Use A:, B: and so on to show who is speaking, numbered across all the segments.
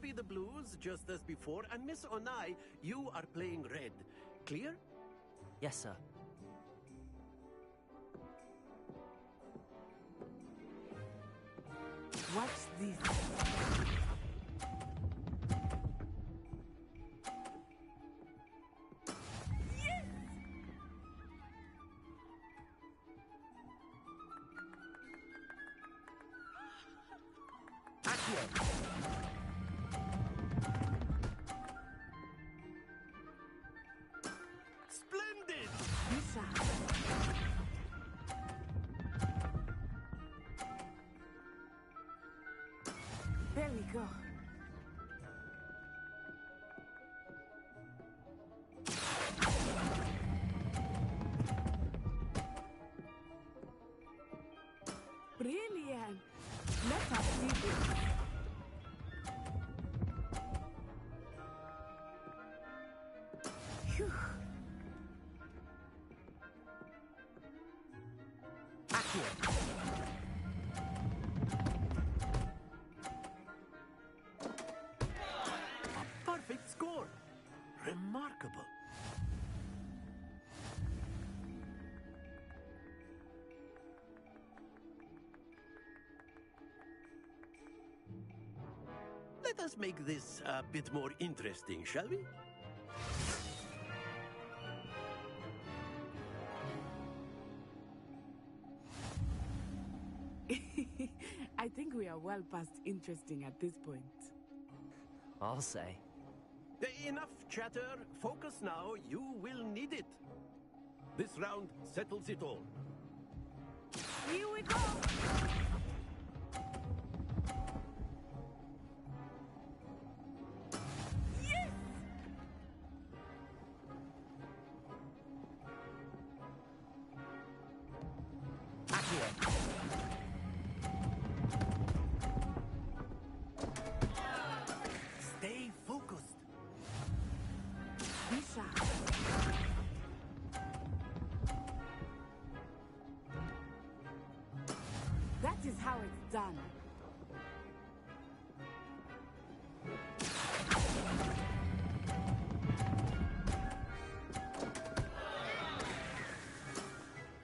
A: be the blues, just as before, and Miss Onai, you are playing red. Clear?
B: Yes, sir.
C: Watch this.
A: Splendid!
C: Lisa. There we go. Brilliant. Let us see this. Phew.
A: Perfect score! Remarkable. Let us make this a bit more interesting, shall we?
C: I think we are well past interesting at this point.
B: I'll say.
A: Enough chatter. Focus now. You will need it. This round settles it all.
C: Here we go! Yes!
A: Stay focused.
C: Lisa. That is how it's done.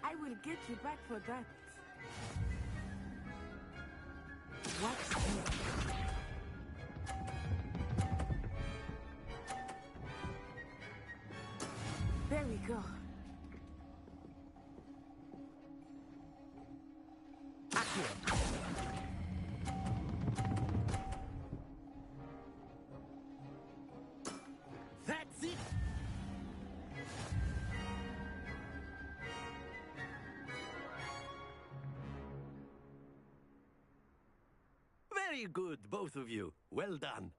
C: I will get you back for that. Watch this. There we go.
A: That's it. Very good, both of you. Well done.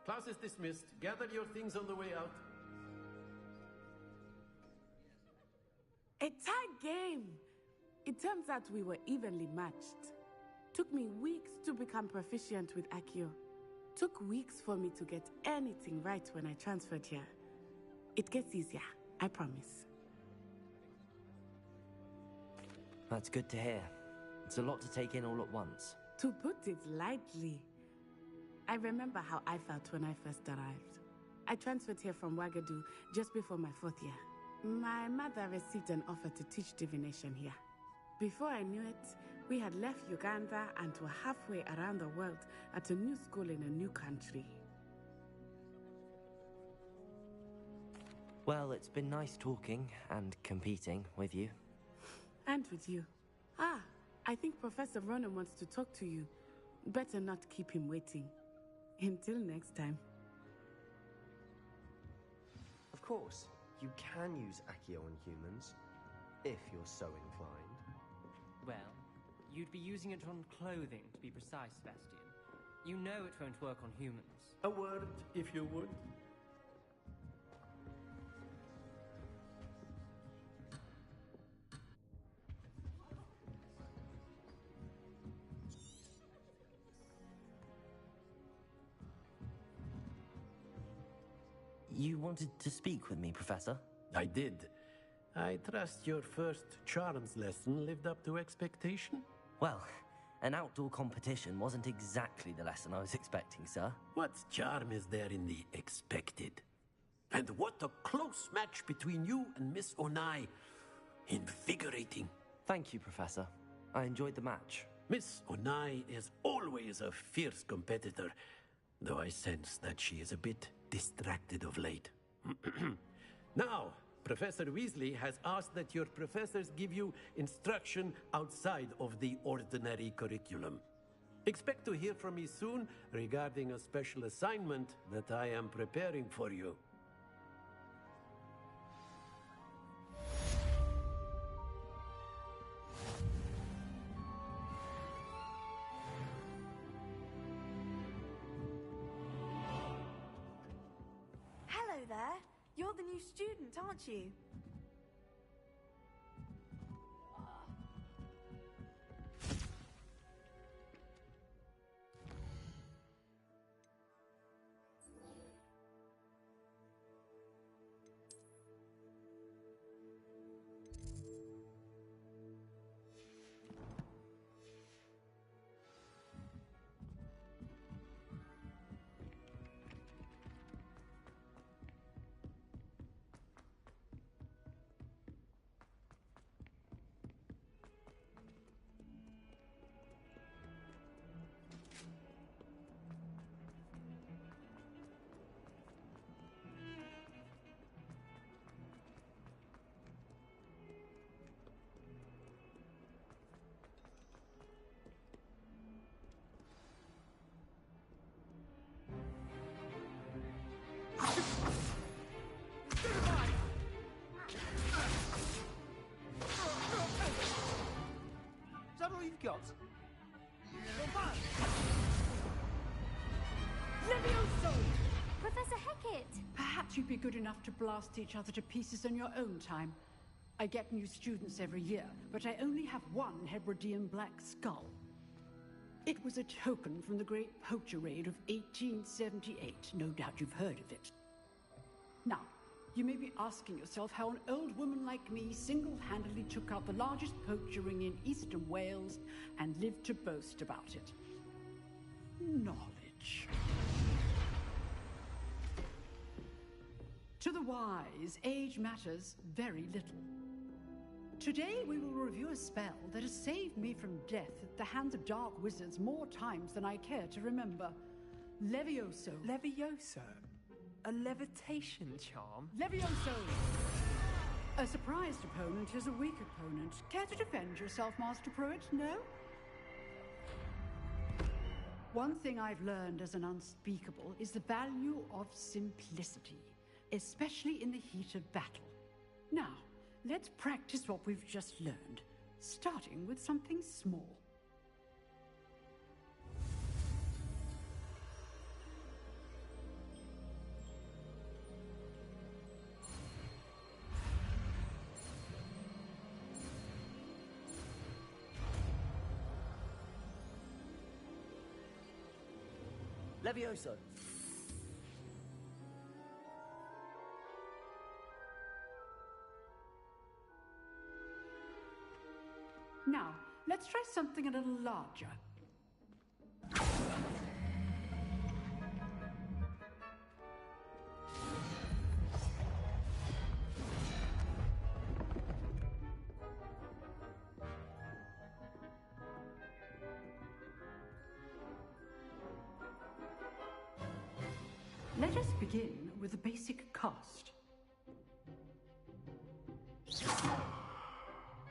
A: Class is dismissed. Gather your things on the way out.
C: A tight game. It turns out we were evenly matched. Took me weeks to become proficient with Accio. Took weeks for me to get anything right when I transferred here. It gets easier, I promise.
B: That's good to hear. It's a lot to take in all at once.
C: To put it lightly, I remember how I felt when I first arrived. I transferred here from Wagadu just before my 4th year. My mother received an offer to teach divination here. Before I knew it, we had left Uganda and were halfway around the world at a new school in a new country.
B: Well, it's been nice talking and competing with you.
C: And with you. Ah, I think Professor Ronan wants to talk to you. Better not keep him waiting. Until next time.
D: Of course, you can use Accio on humans, if you're so inclined.
E: Well, you'd be using it on clothing, to be precise, Sebastian. You know it won't work on humans.
A: A word, if you would.
B: You wanted to speak with me, Professor?
A: I did. I trust your first charms lesson lived up to expectation?
B: Well, an outdoor competition wasn't exactly the lesson I was expecting, sir.
A: What charm is there in the expected? And what a close match between you and Miss Onai. Invigorating.
B: Thank you, Professor. I enjoyed the match.
A: Miss Onai is always a fierce competitor, though I sense that she is a bit distracted of late. Now, Professor Weasley has asked that your professors give you instruction outside of the ordinary curriculum. Expect to hear from me soon regarding a special assignment that I am preparing for you.
F: Hello there. You're the new student, aren't you?
G: Is that all you've got?
H: Levioso!
I: Professor Hecat!
H: Perhaps you'd be good enough to blast each other to pieces in your own time. I get new students every year, but I only have one Hebridean black skull. It was a token from the Great Poacher Raid of 1878. No doubt you've heard of it. Now, you may be asking yourself how an old woman like me single-handedly took out the largest poacher ring in eastern Wales and lived to boast about it. Knowledge. To the wise, age matters very little. Today we will review a spell that has saved me from death at the hands of dark wizards more times than I care to remember. Levioso.
G: Levioso? A levitation charm?
H: Levioso! A surprised opponent is a weak opponent. Care to defend yourself, Master Pruitt? No? One thing I've learned as an unspeakable is the value of simplicity, especially in the heat of battle. Now, let's practice what we've just learned, starting with something small.
B: Levioso!
H: Now, let's try something a little larger. Let us begin with a basic cast.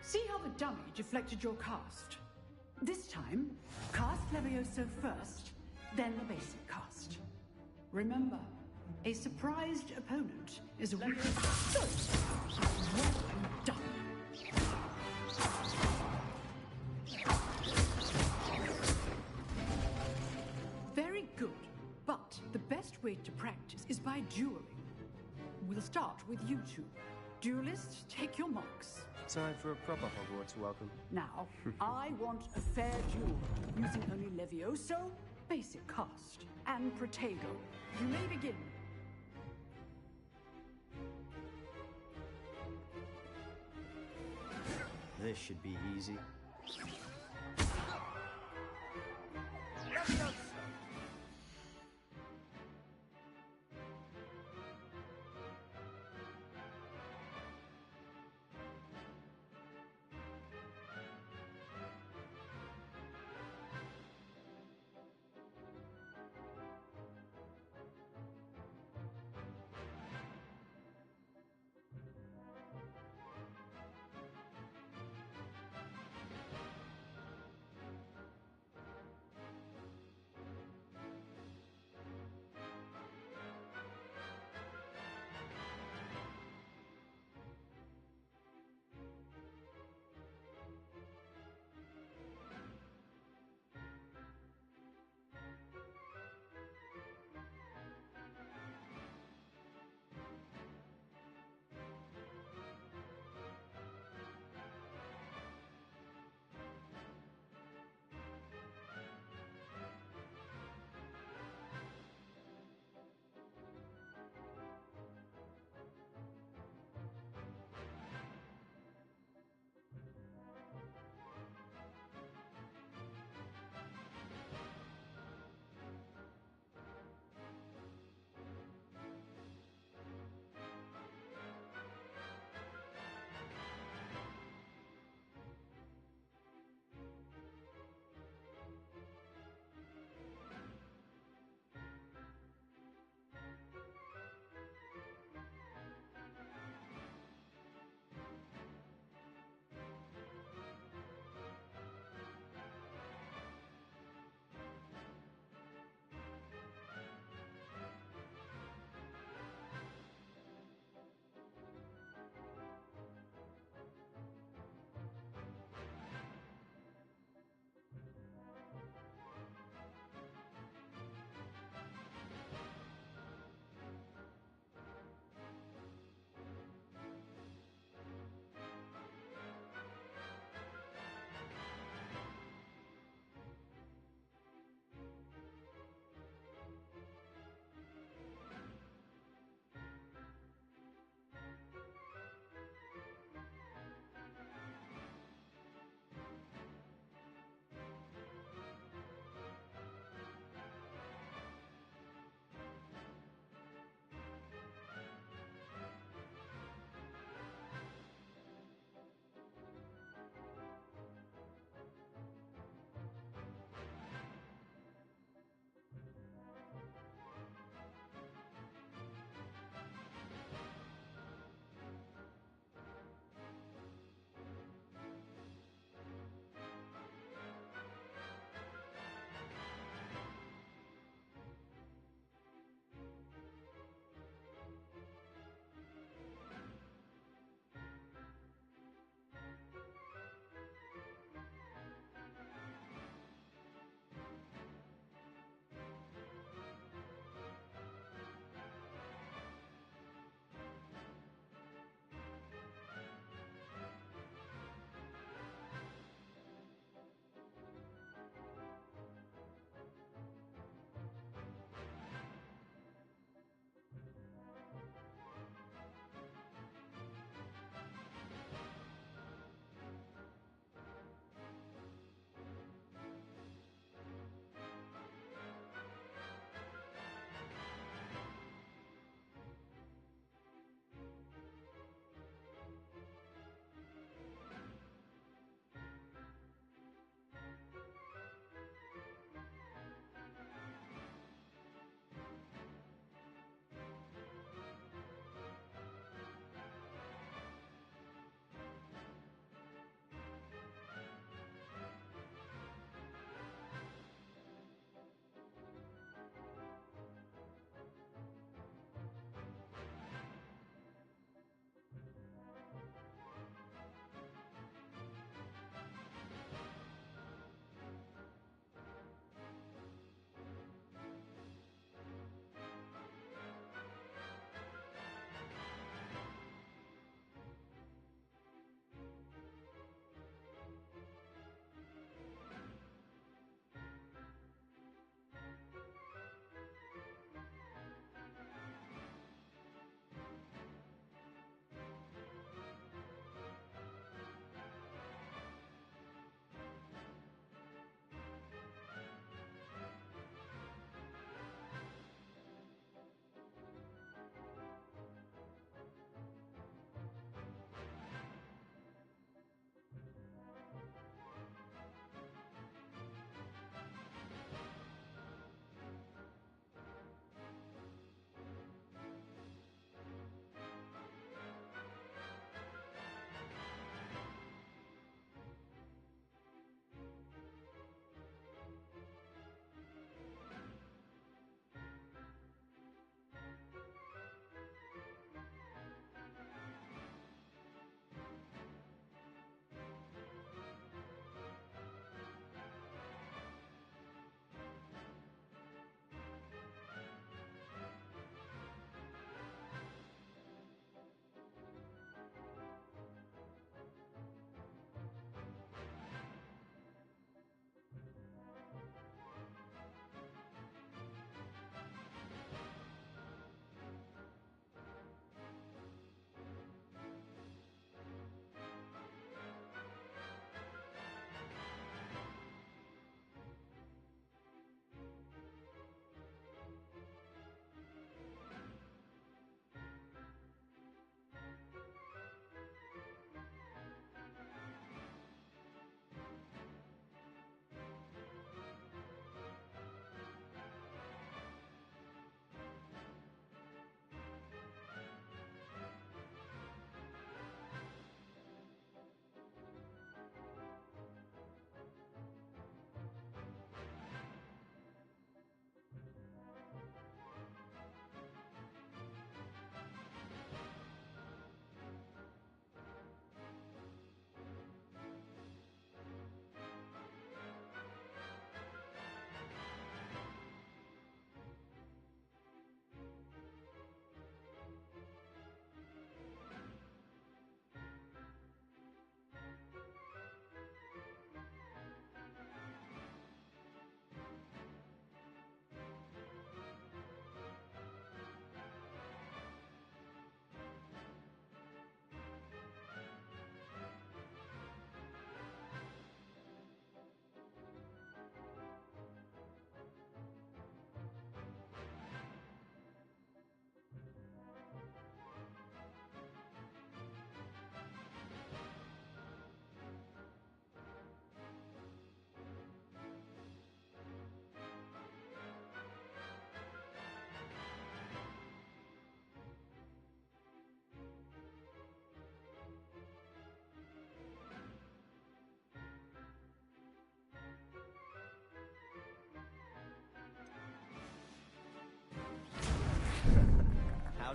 H: See how the dummy deflected your cast? This time, cast Levioso first, then the basic cast. Remember, a surprised opponent is a weak... Good! Well done. Very good, but the best way to practice is by dueling. We'll start with you two. Duelists, take your marks.
D: Time for a proper Hogwarts welcome.
H: Now, I want a fair duel, using only Levioso, basic cast, and Protego. You may begin.
D: This should be easy.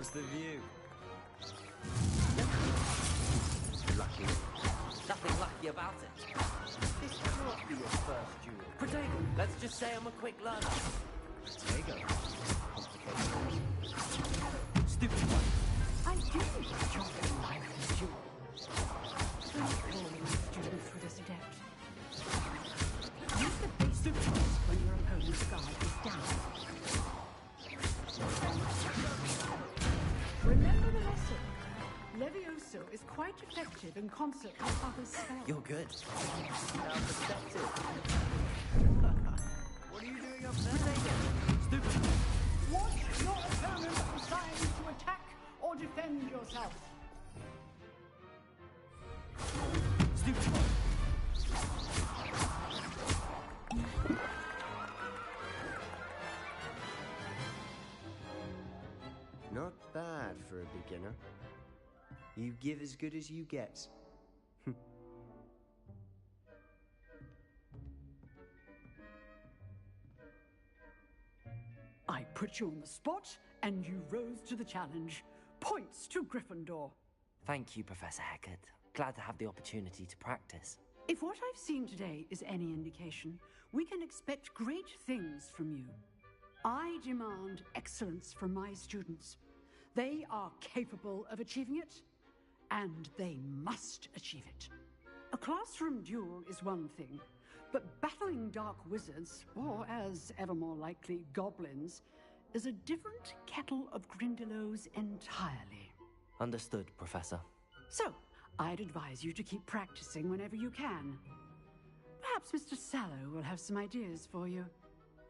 D: How's the view? Lucky.
B: Nothing lucky about it.
D: This can't be your first duel.
B: Protego, let's just say I'm a quick learner.
D: Protego. Complicated.
B: Stupid one.
H: I do enjoy life as duel. Don't call me students with this adept. Use the basic moves when your opponent's guard is down. Remember the lesson. Levioso is quite effective in concert with other spells.
B: You're good.
D: Now perspective. What are you doing up there?
B: Stupid.
H: Watch your opponent decide to attack or defend yourself.
B: Stupid one.
D: Not bad for a beginner. You give as good as you get.
H: I put you on the spot, and you rose to the challenge. Points to Gryffindor.
B: Thank you, Professor Hecat. Glad to have the opportunity to practice.
H: If what I've seen today is any indication, we can expect great things from you. I demand excellence from my students. They are capable of achieving it, and they must achieve it. A classroom duel is one thing, but battling dark wizards, or as ever more likely, goblins, is a different kettle of Grindylows entirely.
B: Understood, Professor.
H: So, I'd advise you to keep practicing whenever you can. Perhaps Mr. Sallow will have some ideas for you.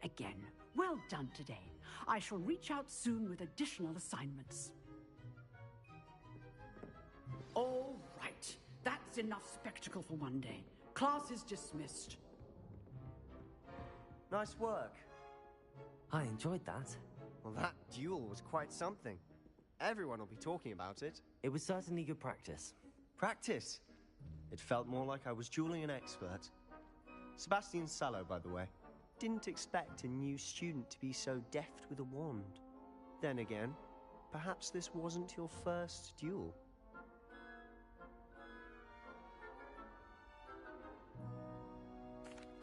H: Again, well done today. I shall reach out soon with additional assignments. All right. That's enough spectacle for one day. Class is dismissed.
D: Nice work.
B: I enjoyed that.
D: Well, that duel was quite something. Everyone will be talking about it.
B: It was certainly good practice.
D: Practice. It felt more like I was dueling an expert. Sebastian Sallow, by the way. Didn't expect a new student to be so deft with a wand. Then again, perhaps this wasn't your first duel.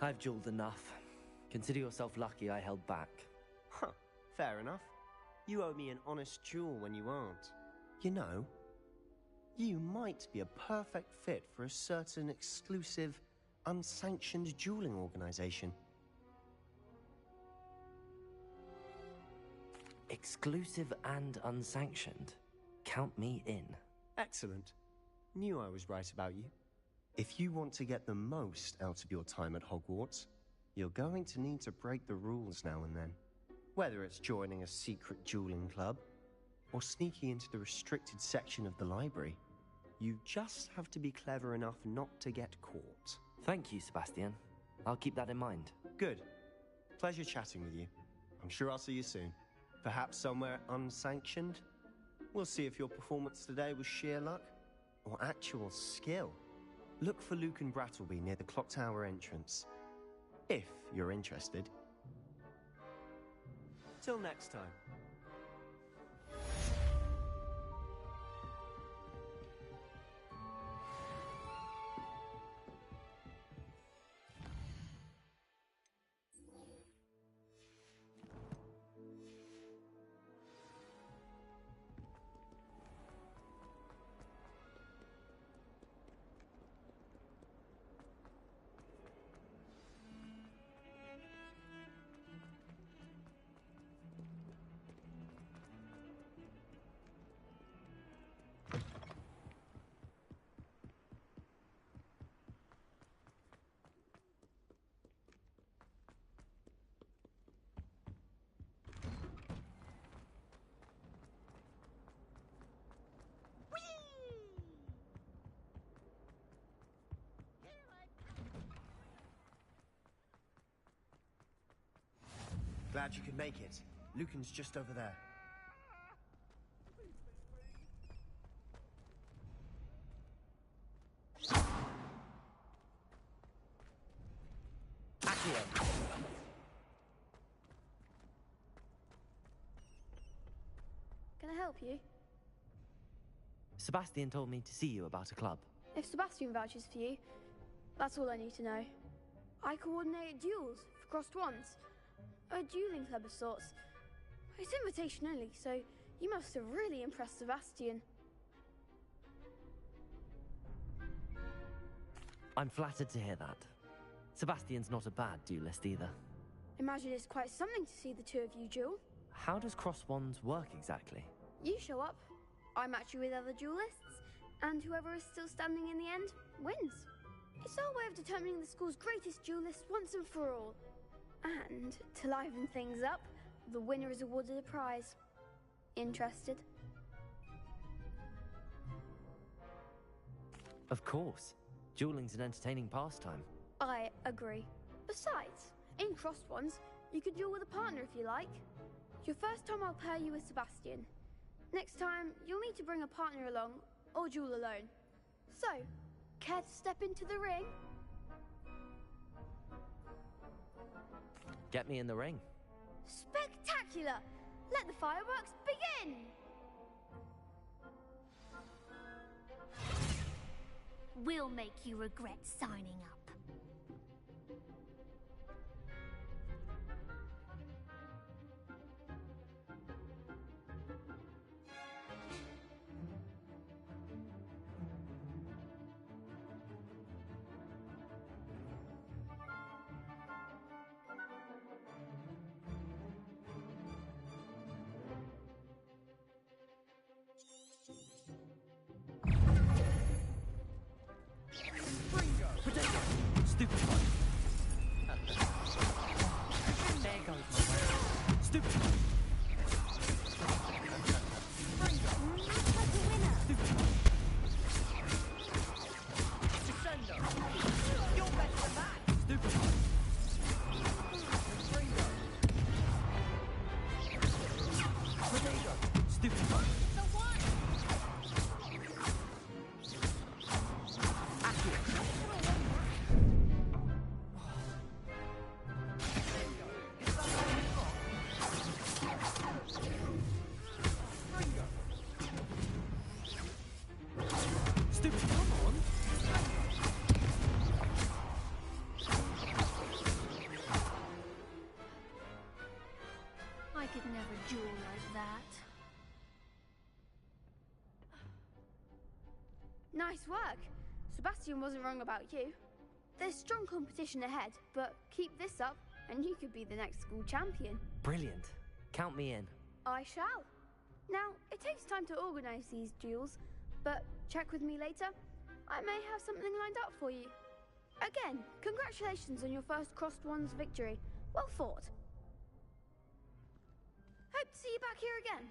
B: I've dueled enough. Consider yourself lucky I held back.
D: Huh, fair enough. You owe me an honest duel when you aren't. You know, you might be a perfect fit for a certain exclusive, unsanctioned dueling organization.
B: Exclusive and unsanctioned. Count me in.
D: Excellent. Knew I was right about you. If you want to get the most out of your time at Hogwarts, you're going to need to break the rules now and then. Whether it's joining a secret dueling club, or sneaking into the restricted section of the library, you just have to be clever enough not to get caught.
B: Thank you, Sebastian. I'll keep that in mind.
D: Good. Pleasure chatting with you. I'm sure I'll see you soon. Perhaps somewhere unsanctioned? We'll see if your performance today was sheer luck or actual skill. Look for Luke and Brattleby near the clock tower entrance, if you're interested. Till next time. Glad you could make it. Lucan's just over there.
B: Accio!
J: Can I help you?
B: Sebastian told me to see you about a club.
J: If Sebastian vouches for you, that's all I need to know. I coordinate duels for crossed ones. A dueling club of sorts. It's invitation only, so you must have really impressed Sebastian.
B: I'm flattered to hear that. Sebastian's not a bad duelist either.
J: Imagine it's quite something to see the two of you duel.
B: How does cross wands work exactly?
J: You show up, I match you with other duelists, and whoever is still standing in the end wins. It's our way of determining the school's greatest duelist once and for all. And to liven things up, the winner is awarded a prize. Interested?
B: Of course. Dueling's an entertaining pastime.
J: I agree. Besides, in crossed ones, you could duel with a partner if you like. Your first time I'll pair you with Sebastian. Next time, you'll need to bring a partner along, or duel alone. So, care to step into the ring?
B: Get me in the ring.
J: Spectacular! Let the fireworks begin!
I: We'll make you regret signing up.
B: Stupid one. There goes my way. Stupid one. Stupid one. Descendo. You're better than that. Stupid one. Stupid one.
I: I could never duel like that.
J: Nice work. Sebastian wasn't wrong about you. There's strong competition ahead, but keep this up and you could be the next school champion.
B: Brilliant. Count me in.
J: I shall. Now, it takes time to organise these duels, but check with me later. I may have something lined up for you. Again, congratulations on your first crossed ones victory. Well fought. Hope to see you back here again.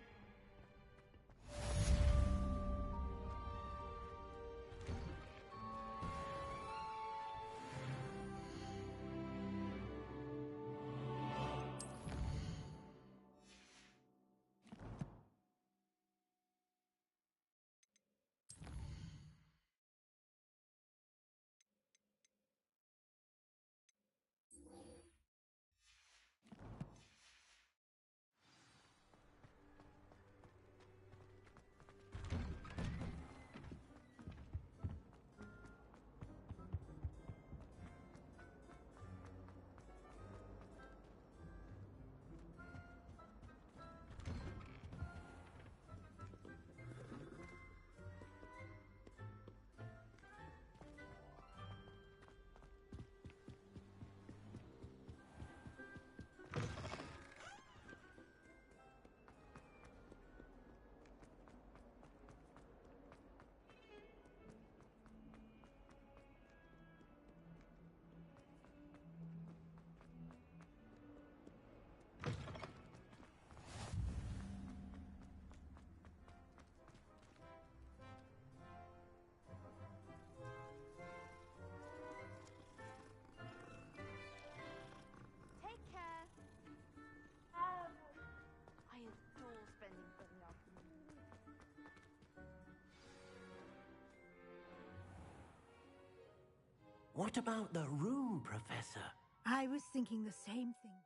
A: What about the room, Professor?
K: I was thinking the same thing.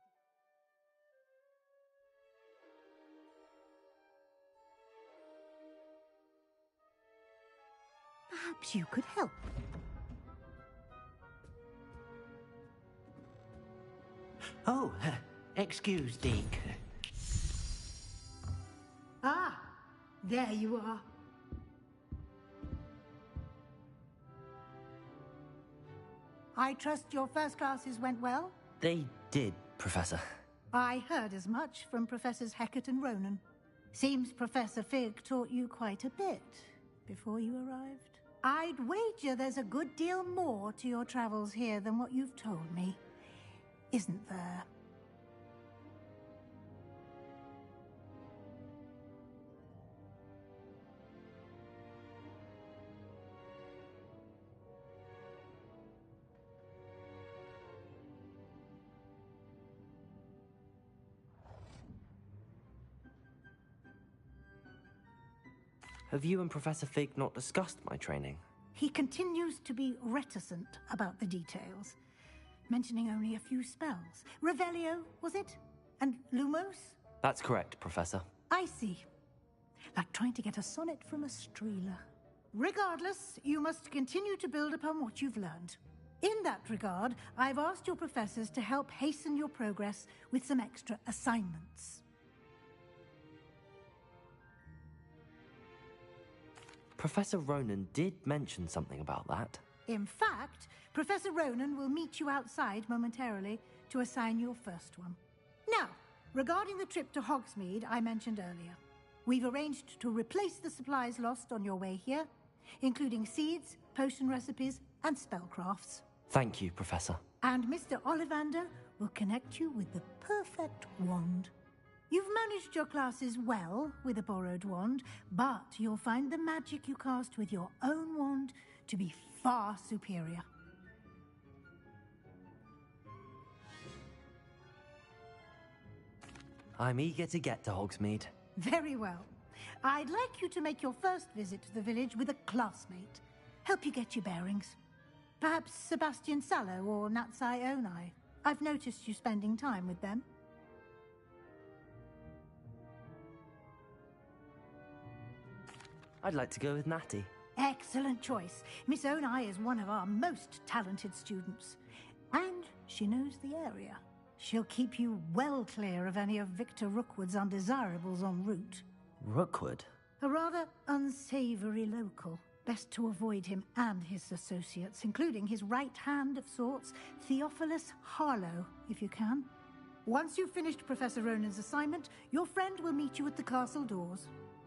K: Perhaps you could help.
A: Oh, excuse, Deke.
K: Ah, there you are. I trust your first classes went well?
B: They did, Professor.
K: I heard as much from Professors Hecat and Ronan. Seems Professor Fig taught you quite a bit before you arrived. I'd wager there's a good deal more to your travels here than what you've told me. Isn't there?
B: Have you and Professor Fig not discussed my training?
K: He continues to be reticent about the details, mentioning only a few spells. Revelio, was it? And Lumos?
B: That's correct, Professor.
K: I see. Like trying to get a sonnet from a streeler. Regardless, you must continue to build upon what you've learned. In that regard, I've asked your professors to help hasten your progress with some extra assignments.
B: Professor Ronan did mention something about that.
K: In fact, Professor Ronan will meet you outside momentarily to assign your first one. Now, regarding the trip to Hogsmeade I mentioned earlier, we've arranged to replace the supplies lost on your way here, including seeds, potion recipes, and spellcrafts.
B: Thank you, Professor.
K: And Mr. Ollivander will connect you with the perfect wand. You've managed your classes well with a borrowed wand, but you'll find the magic you cast with your own wand to be far superior.
B: I'm eager to get to Hogsmeade.
K: Very well. I'd like you to make your first visit to the village with a classmate. Help you get your bearings. Perhaps Sebastian Sallow or Natsai Onai. I've noticed you spending time with them.
B: I'd like to go with Natty.
K: Excellent choice. Miss Onai is one of our most talented students. And she knows the area. She'll keep you well clear of any of Victor Rookwood's undesirables en route.
B: Rookwood?
K: A rather unsavory local. Best to avoid him and his associates, including his right hand of sorts, Theophilus Harlow, if you can. Once you've finished Professor Ronan's assignment, your friend will meet you at the castle doors.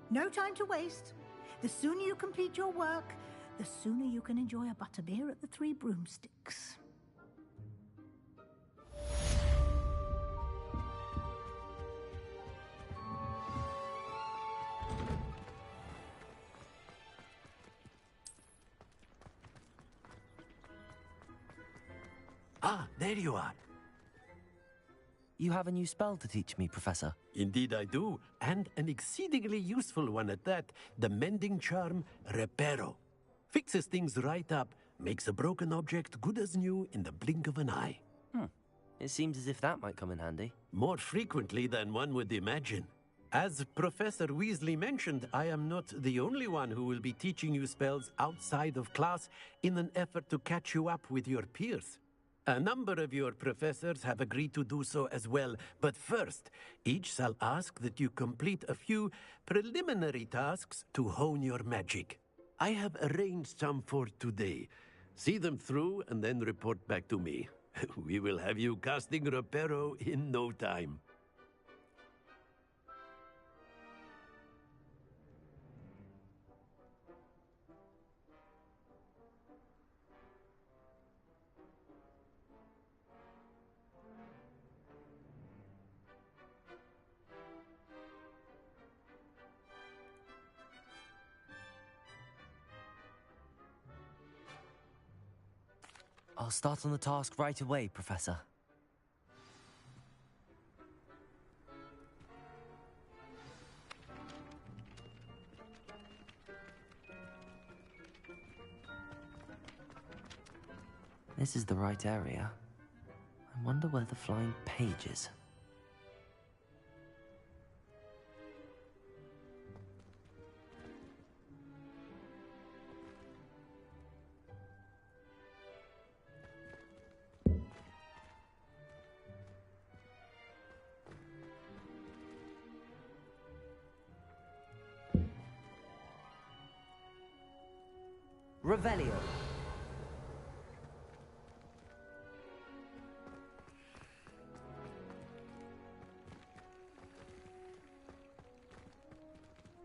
K: No time to waste. The sooner you complete your work, the sooner you can enjoy a butterbeer at the Three Broomsticks.
A: Ah, there you are.
B: You have a new spell to teach me, Professor.
A: Indeed I do, and an exceedingly useful one at that. The mending charm, Reparo. Fixes things right up, makes a broken object good as new in the blink of an eye.
B: It seems as if that might come in handy.
A: More frequently than one would imagine. As Professor Weasley mentioned, I am not the only one who will be teaching you spells outside of class in an effort to catch you up with your peers. A number of your professors have agreed to do so as well, but first, each shall ask that you complete a few preliminary tasks to hone your magic. I have arranged some for today. See them through and then report back to me. We will have you casting Reparo in no time.
B: I'll start on the task right away, Professor. This is the right area. I wonder where the flying page is. Revelio.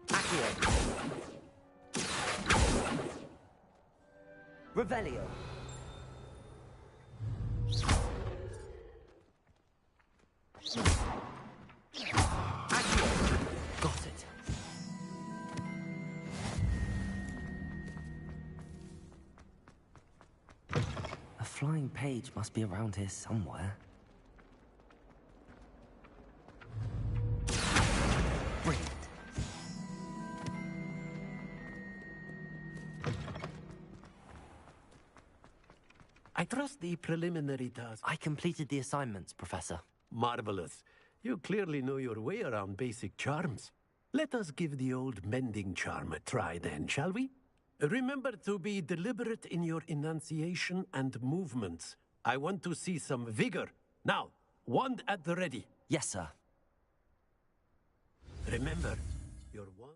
B: Accio. Revelio. Accio. Got it. A flying page must be around here somewhere. Brilliant.
A: I trust the preliminary task.
B: I completed the assignments, Professor.
A: Marvelous. You clearly know your way around basic charms. Let us give the old mending charm a try then, shall we? Remember to be deliberate in your enunciation and movements. I want to see some vigor. Now, wand at the ready.
B: Yes, sir.
A: Remember, your wand...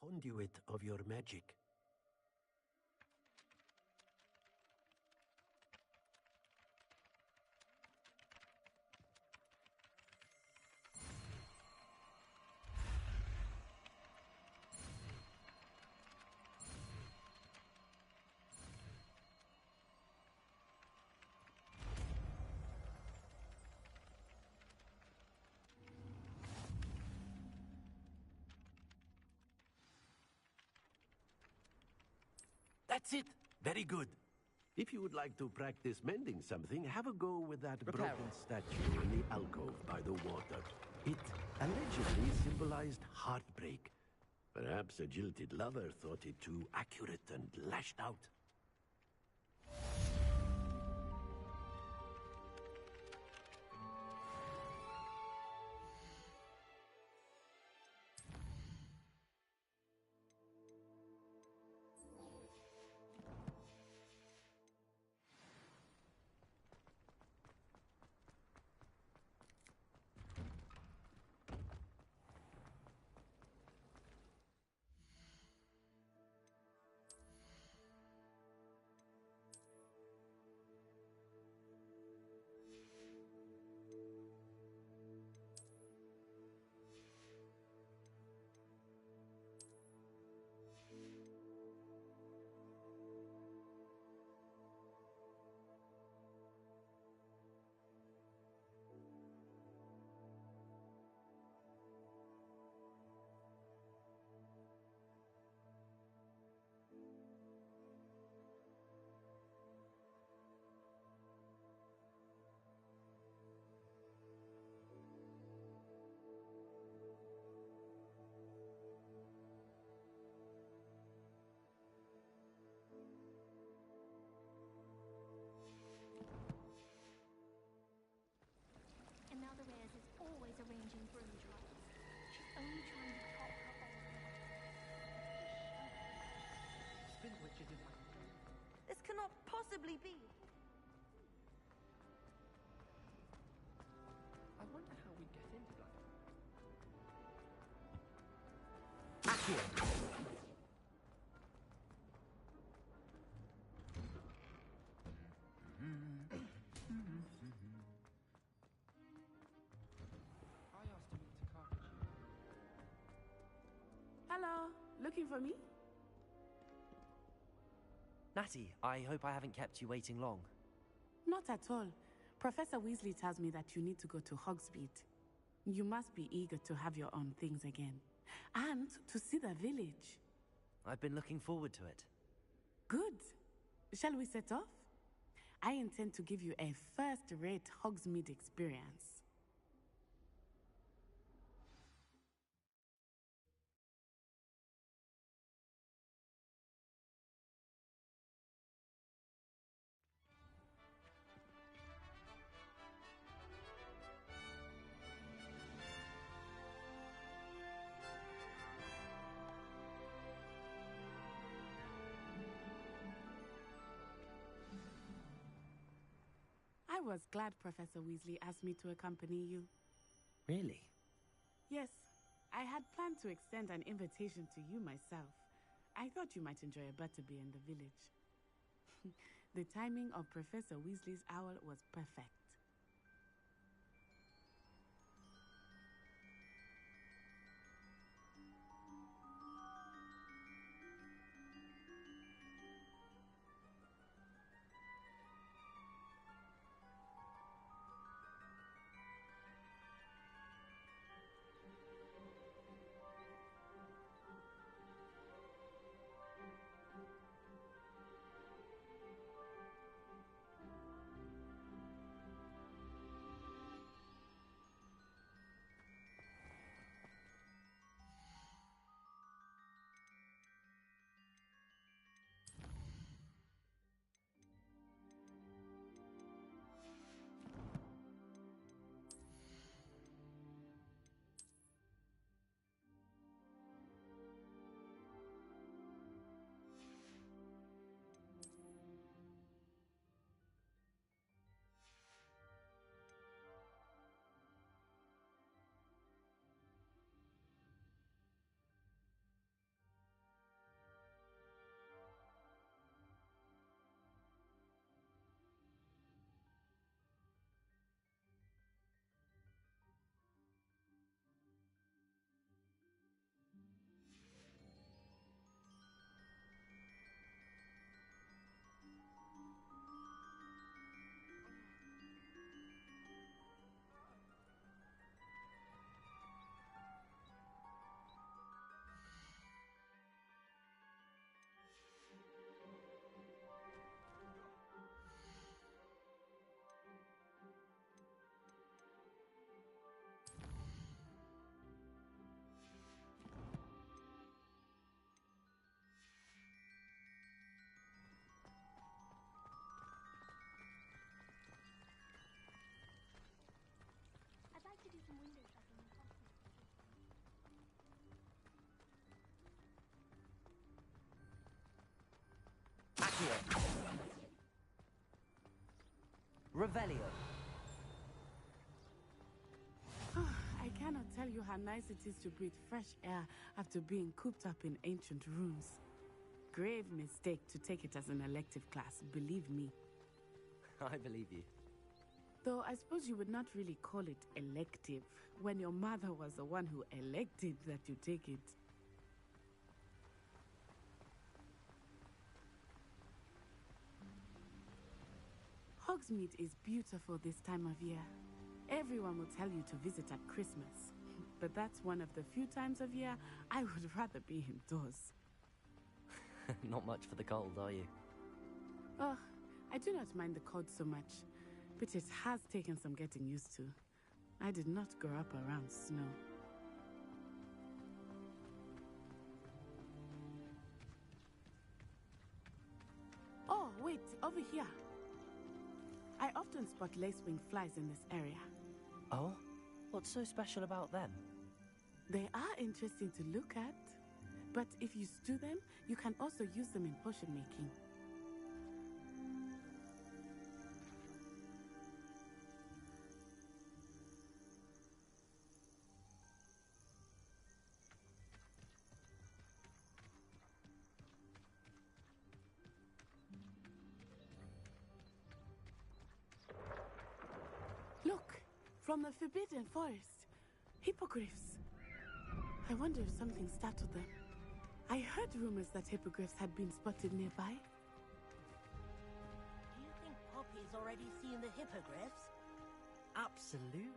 A: conduit of your magic. That's it. Very good. If you would like to practice mending something, have a go with that broken statue in the alcove by the water. It allegedly symbolized heartbreak. Perhaps a jilted lover thought it too accurate and lashed out.
I: Always arranging broom trials. She's only trying to top her old
E: Spin witches in my...
F: This cannot possibly be.
E: I wonder how we get into that.
B: Accio.
C: Hello, looking for me?
B: Natty, I hope I haven't kept you waiting long.
C: Not at all. Professor Weasley tells me that you need to go to Hogsmeade. You must be eager to have your own things again. And to see the village.
B: I've been looking forward to it.
C: Good. Shall we set off? I intend to give you a first-rate Hogsmeade experience. was glad Professor Weasley asked me to accompany you.
B: Really?
C: Yes, I had planned to extend an invitation to you myself. I thought you might enjoy a butterbeer in the village. The timing of Professor Weasley's owl was perfect.
J: I'd like to do some window shopping in Hogwarts.
B: Accio. Revelio.
C: I cannot tell you how nice it is to breathe fresh air after being cooped up in ancient rooms. Grave mistake to take it as an elective class, believe me.
B: I believe you.
C: Though I suppose you would not really call it elective when your mother was the one who elected that you take it. Hogsmeade is beautiful this time of year. Everyone will tell you to visit at Christmas. But that's one of the few times of year I would rather be indoors.
B: Not much for the cold, are you?
C: Oh, I do not mind the cold so much, but it has taken some getting used to. I did not grow up around snow. Oh, wait, over here. I often spot lacewing flies in this area.
B: Oh? What's so special about them?
C: They are interesting to look at, but if you stew them, you can also use them in potion making. Look, from the Forbidden Forest. Hippogriffs. I wonder if something startled them. I heard rumors that hippogriffs had been spotted nearby.
L: Do you think Poppy's already seen the hippogriffs?
B: Absolutely.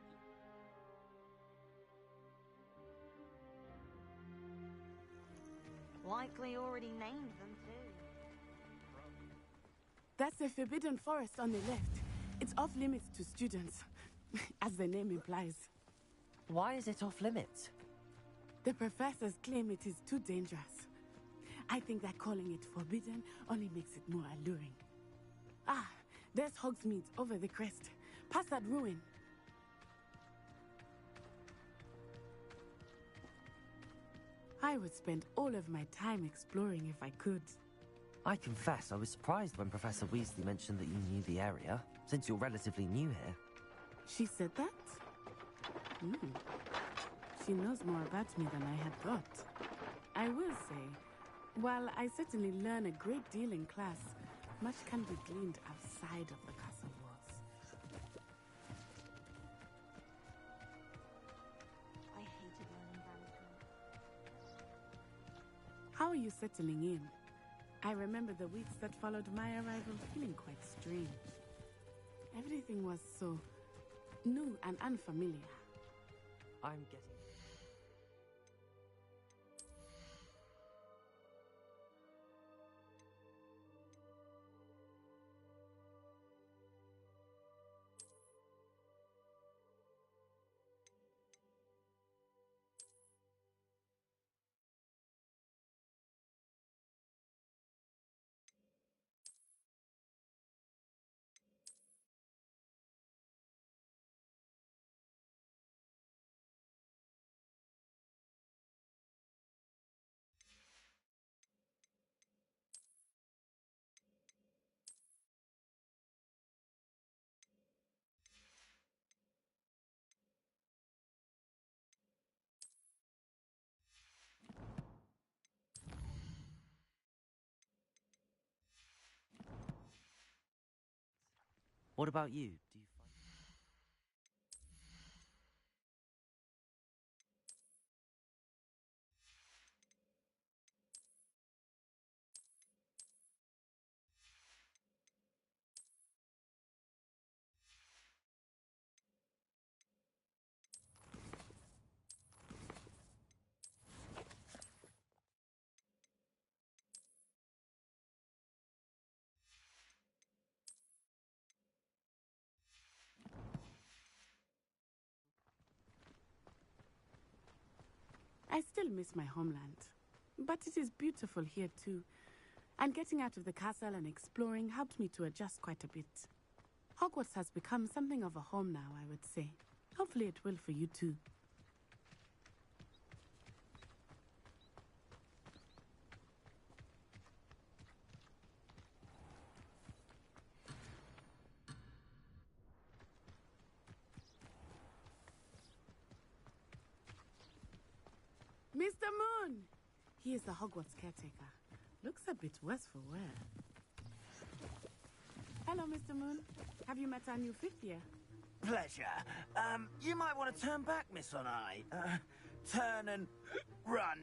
L: Likely already named them too.
C: That's the Forbidden Forest on the left. It's off limits to students, as the name implies.
B: Why is it off limits?
C: The professors claim it is too dangerous. I think that calling it forbidden only makes it more alluring. Ah, there's Hogsmeade over the crest. Past that ruin. I would spend all of my time exploring if I could.
B: I confess I was surprised when Professor Weasley mentioned that you knew the area, since you're relatively new here.
C: She said that? She knows more about me than I had thought. I will say, while I certainly learn a great deal in class, much can be gleaned outside of the castle walls.
L: I hated learning management.
C: How are you settling in? I remember the weeks that followed my arrival feeling quite strange. Everything was so new and unfamiliar.
B: I'm getting... What about you? Do you find...
C: I still miss my homeland, but it is beautiful here too. And getting out of the castle and exploring helped me to adjust quite a bit. Hogwarts has become something of a home now, I would say. Hopefully it will for you too. Mr. Moon! He is the Hogwarts caretaker. Looks a bit worse for wear. Hello, Mr. Moon. Have you met our new fifth year?
M: Pleasure. You might want to turn back, Miss On-Eye. Turn and run.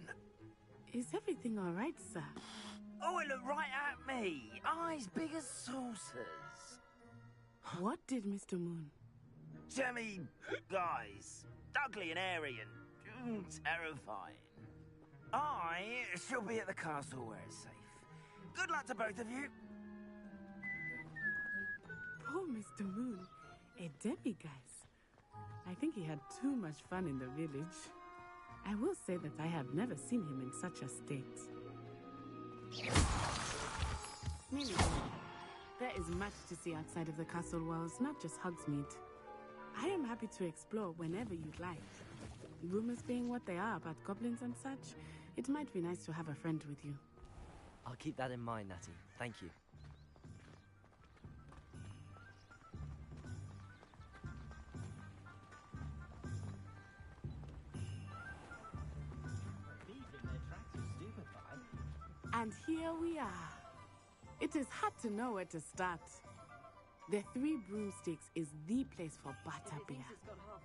C: Is everything all right, sir?
M: Oh, it looked right at me. Eyes big as saucers.
C: What did Mr. Moon?
M: Jemmy guys. Ugly and airy and terrifying. I shall be at the castle where it's safe. Good luck to both of you.
C: Poor Mr. Moon. A demiguise. I think he had too much fun in the village. I will say that I have never seen him in such a state. Really, there is much to see outside of the castle walls, not just Hogsmeade. I am happy to explore whenever you'd like. Rumors being what they are about goblins and such, it might be nice to have a friend with you.
B: I'll keep that in mind, Natty. Thank you.
C: And here we are. It is hard to know where to start. The Three Broomsticks is the place for butterbeer.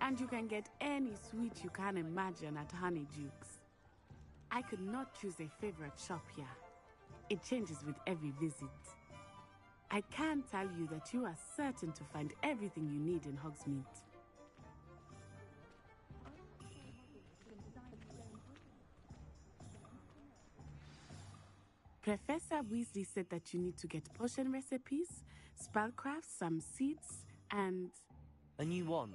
C: And you can get any sweet you can imagine at Honeydukes. I could not choose a favorite shop here. It changes with every visit. I can tell you that you are certain to find everything you need in Hogsmeade. Professor Weasley said that you need to get potion recipes, spellcrafts, some seeds, and...
B: A new wand?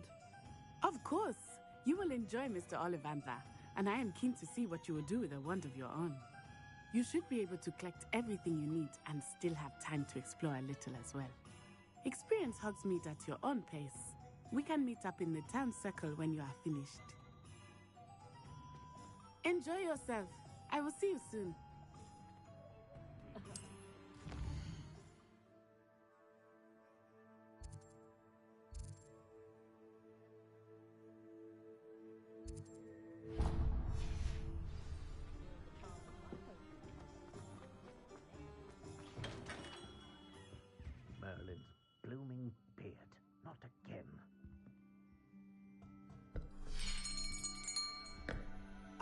C: Of course! You will enjoy Mr. Ollivander, and I am keen to see what you will do with a wand of your own. You should be able to collect everything you need and still have time to explore a little as well. Experience Hogsmeade at your own pace. We can meet up in the town circle when you are finished. Enjoy yourself. I will see you soon.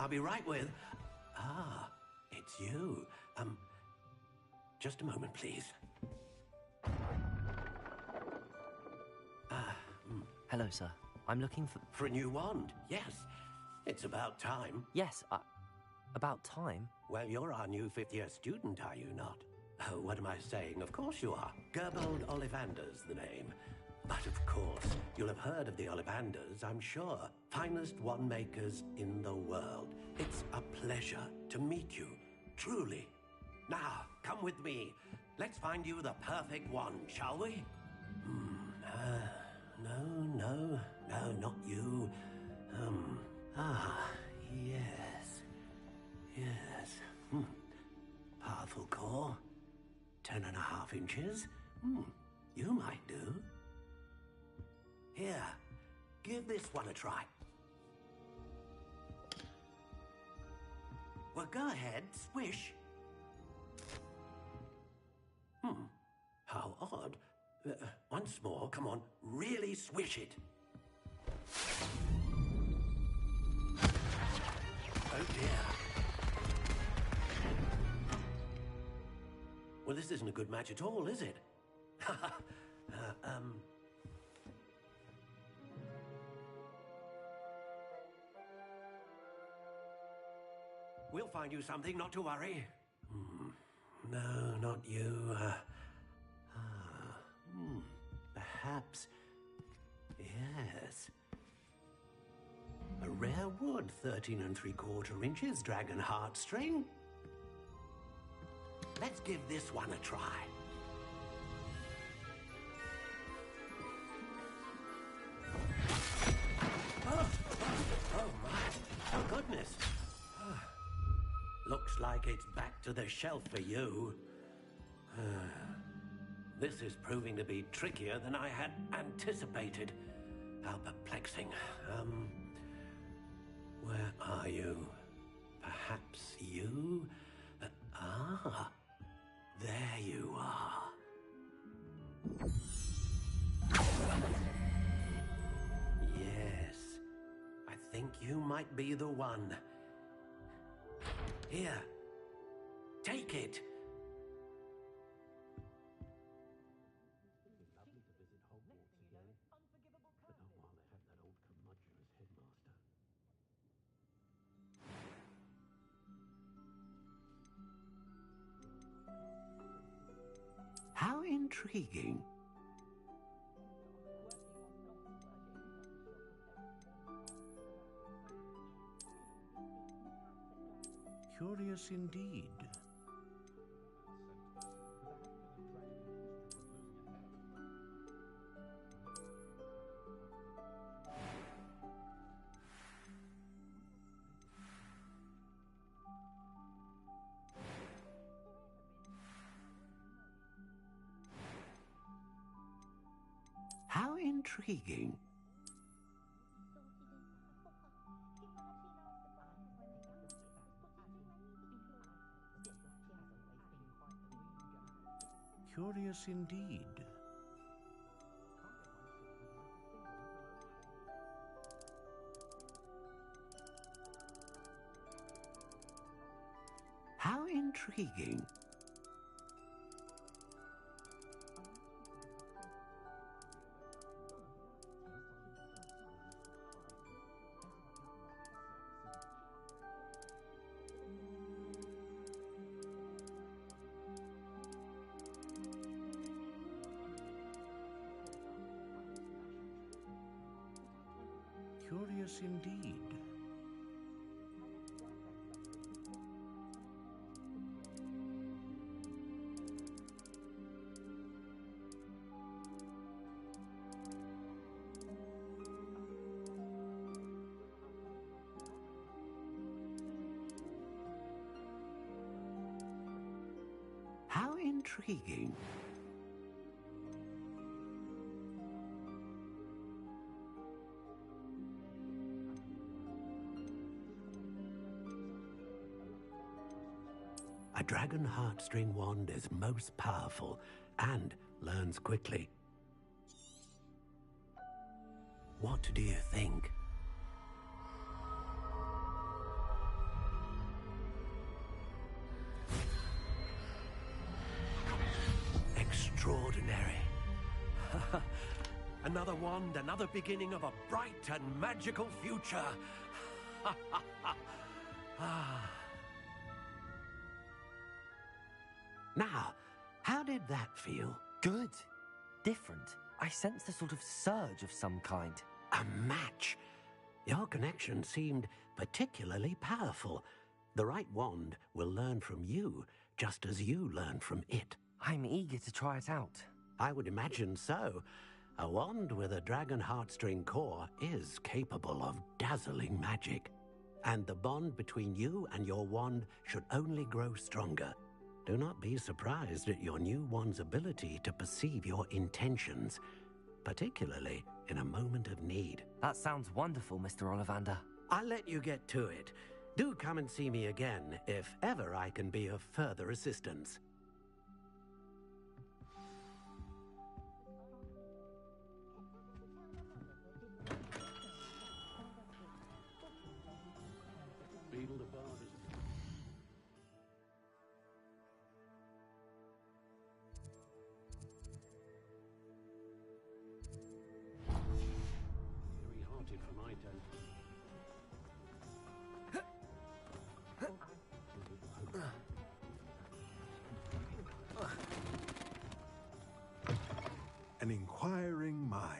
A: I'll be right with... Ah, it's you. Just a moment, please.
B: Hello, sir. I'm looking for...
A: For a new wand, yes. It's about time.
B: Yes, about time?
A: Well, you're our new fifth-year student, are you not? Oh, what am I saying? Of course you are. Gerbold Ollivander's the name. But of course, you'll have heard of the Ollivanders, I'm sure. Finest wand makers in the world. It's a pleasure to meet you, truly. Now, come with me. Let's find you the perfect wand, shall we? No, not you. Yes. Powerful core. 10.5 inches. You might do. Here, give this one a try. Well, go ahead, swish. How odd. Once more, come on, really swish it. Oh dear. Well, this isn't a good match at all, is it? We'll find you something, not to worry. No, not you. Perhaps... Yes. A rare wood, 13 3/4 inches, dragon heartstring. Let's give this one a try. Oh my! Oh goodness! Looks like it's back to the shelf for you. This is proving to be trickier than I had anticipated. How perplexing. Where are you? Perhaps you? There you are. Yes, I think you might be the one. Here, take it. Lovely to visit Hogwarts again. But not while they have that old curmudgeon as headmaster. How intriguing. Curious indeed. How intriguing. Curious indeed. How intriguing. Curious indeed. How intriguing. A dragon heartstring wand is most powerful and learns quickly. What do you think? Another wand, another beginning of a bright and magical future. Now, how did that feel?
B: Good. Different. I sensed a sort of surge of some kind.
A: A match. Your connection seemed particularly powerful. The right wand will learn from you, just as you learn from it.
B: I'm eager to try it out.
A: I would imagine so. A wand with a dragon heartstring core is capable of dazzling magic. And the bond between you and your wand should only grow stronger. Do not be surprised at your new wand's ability to perceive your intentions, particularly in a moment of need.
B: That sounds wonderful, Mr. Ollivander.
A: I'll let you get to it. Do come and see me again if ever I can be of further assistance.
N: An inquiring mind.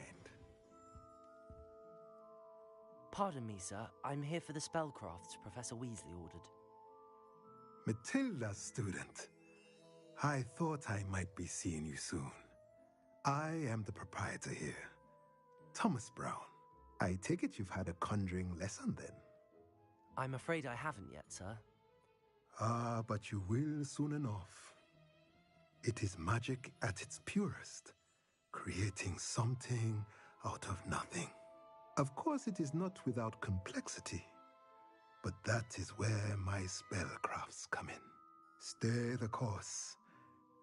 B: Pardon me, sir. I'm here for the spellcrafts Professor Weasley ordered.
N: Matilda's student. I thought I might be seeing you soon. I am the proprietor here, Thomas Brown. I take it you've had a conjuring lesson then?
B: I'm afraid I haven't yet, sir.
N: Ah, but you will soon enough. It is magic at its purest, creating something out of nothing. Of course, it is not without complexity, but that is where my spellcrafts come in. Stay the course,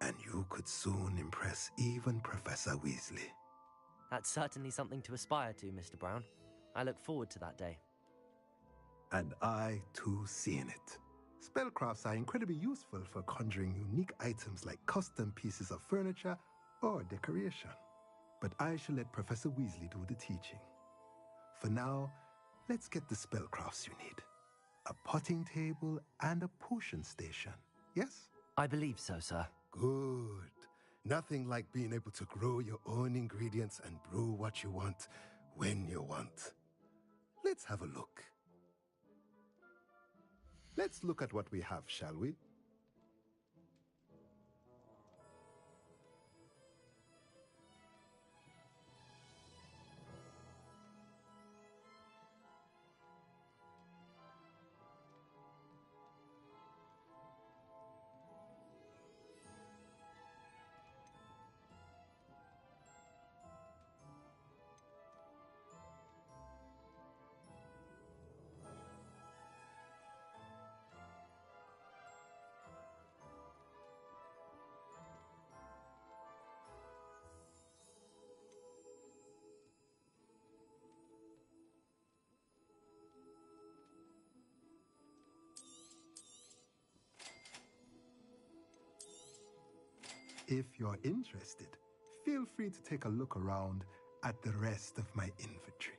N: and you could soon impress even Professor Weasley.
B: That's certainly something to aspire to, Mr. Brown. I look forward to that day.
N: And I, too, seeing it. Spellcrafts are incredibly useful for conjuring unique items like custom pieces of furniture or decoration. But I shall let Professor Weasley do the teaching. For now, let's get the spellcrafts you need. A potting table and a potion station, yes?
B: I believe so, sir.
N: Good. Nothing like being able to grow your own ingredients and brew what you want when you want. Let's have a look. Let's look at what we have, shall we? If you're interested, feel free to take a look around at the rest of my inventory.